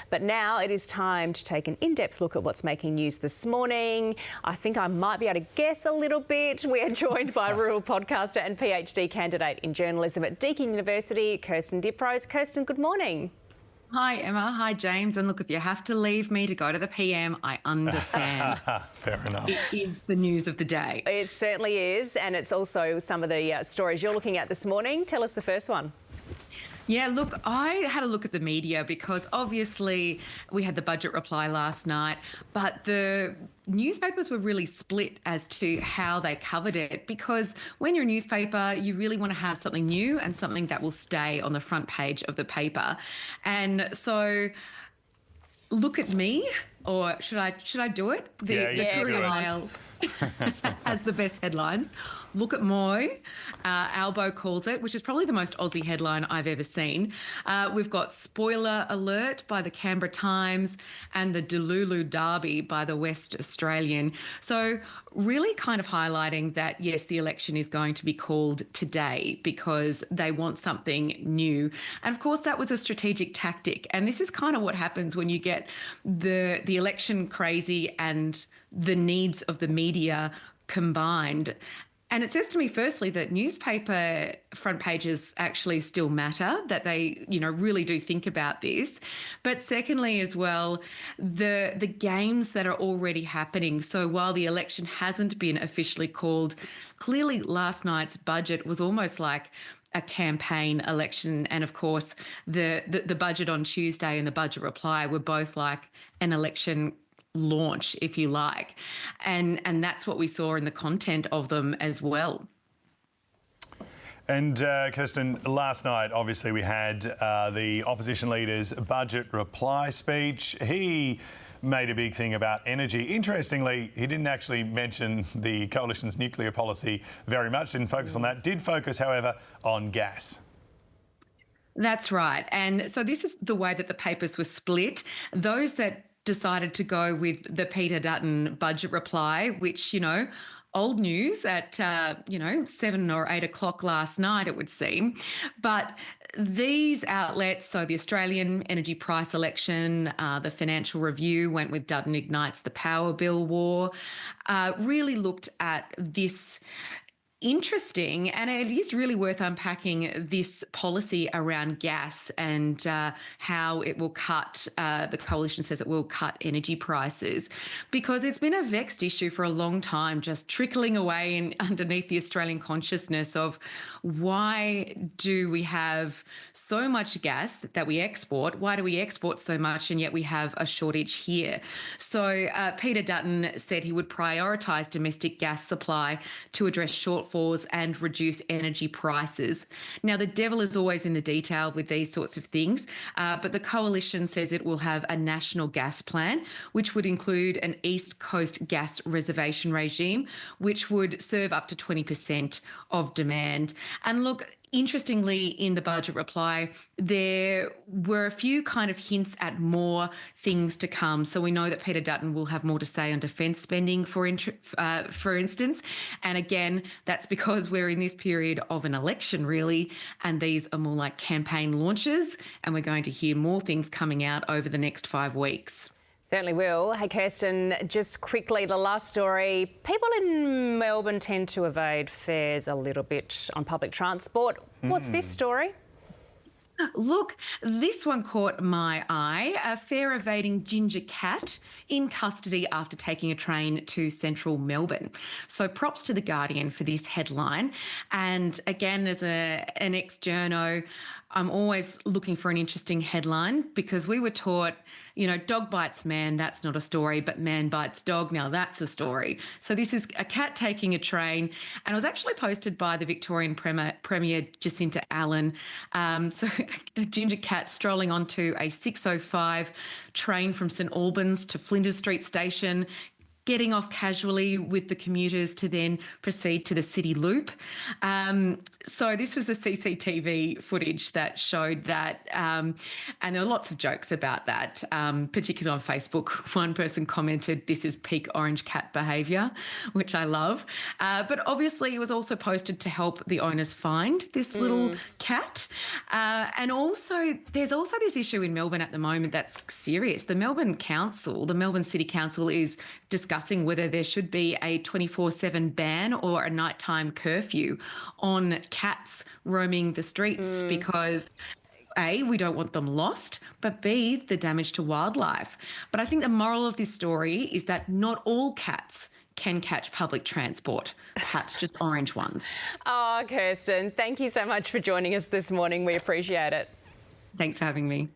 But now it is time to take an in-depth look at what's making news this morning. I think I might be able to guess a little bit. We are joined by rural podcaster and PhD candidate in journalism at Deakin University, Kirsten Dioprese. Kirsten, good morning. Hi, Emma. Hi, James. And look, if you have to leave me to go to the PM, I understand. Fair enough. It is the news of the day. It certainly is, and it's also some of the stories you're looking at this morning. Tell us the first one. Yeah, look, I had a look at the media because obviously we had the budget reply last night, but the newspapers were really split as to how they covered it, because when you're a newspaper, you really want to have something new and something that will stay on the front page of the paper. And so look at me, or should I do it? The Courier Mail has the best headlines. Look at Moy, Albo calls it, which is probably the most Aussie headline I've ever seen. We've got Spoiler Alert by the Canberra Times and the Delulu Derby by the West Australian. So really kind of highlighting that, yes, the election is going to be called today because they want something new. And of course, that was a strategic tactic. And this is kind of what happens when you get the election crazy and the needs of the media combined. And it says to me, firstly, that newspaper front pages actually still matter, that they, really do think about this. But secondly, as well, the games that are already happening. So while the election hasn't been officially called, clearly last night's budget was almost like a campaign election. And of course, the budget on Tuesday and the budget reply were both like an election launch, if you like. And that's what we saw in the content of them as well. And Kirsten, last night, obviously, we had the opposition leader's budget reply speech. He made a big thing about energy. Interestingly, he didn't actually mention the coalition's nuclear policy very much, didn't focus on that, did focus, however, on gas. That's right. And so this is the way that the papers were split. Those that decided to go with the Peter Dutton budget reply, which, old news at, 7 or 8 o'clock last night, it would seem. But these outlets, so the Australian Energy Price Election, the Financial Review went with Dutton Ignites the Power Bill War, really looked at this interesting, and it is really worth unpacking this policy around gas and how it will cut, the coalition says it will cut energy prices, because it's been a vexed issue for a long time, just trickling away underneath the Australian consciousness of why do we have so much gas that we export? Why do we export so much and yet we have a shortage here? So Peter Dutton said he would prioritise domestic gas supply to address shortfalls and reduce energy prices. Now, the devil is always in the detail with these sorts of things, but the coalition says it will have a national gas plan, which would include an East Coast gas reservation regime, which would serve up to 20% of demand. And look, interestingly, in the budget reply, there were a few kind of hints at more things to come. So we know that Peter Dutton will have more to say on defence spending, for instance. And again, that's because we're in this period of an election, really, and these are more like campaign launches, and we're going to hear more things coming out over the next 5 weeks. Certainly will. Hey, Kirsten, just quickly, the last story. People in Melbourne tend to evade fares a little bit on public transport. What's this story? Look, this one caught my eye. A fare evading ginger cat in custody after taking a train to central Melbourne. So props to The Guardian for this headline. And again, as an ex-journo, I'm always looking for an interesting headline, because we were taught, dog bites man, that's not a story, but man bites dog, now that's a story. So this is a cat taking a train, and it was actually posted by the Victorian Premier Jacinta Allen. So a ginger cat strolling onto a 6:05 train from St Albans to Flinders Street Station, getting off casually with the commuters to then proceed to the city loop. So this was the CCTV footage that showed that, and there were lots of jokes about that, particularly on Facebook. One person commented, "This is peak orange cat behaviour," which I love. But obviously it was also posted to help the owners find this little cat. And also, there's also this issue in Melbourne at the moment that's serious. The Melbourne City Council is discussing whether there should be a 24/7 ban or a nighttime curfew on cats roaming the streets because A, we don't want them lost, but B, the damage to wildlife. But I think the moral of this story is that not all cats can catch public transport, perhaps just orange ones. Oh, Kirsten, thank you so much for joining us this morning. We appreciate it. Thanks for having me.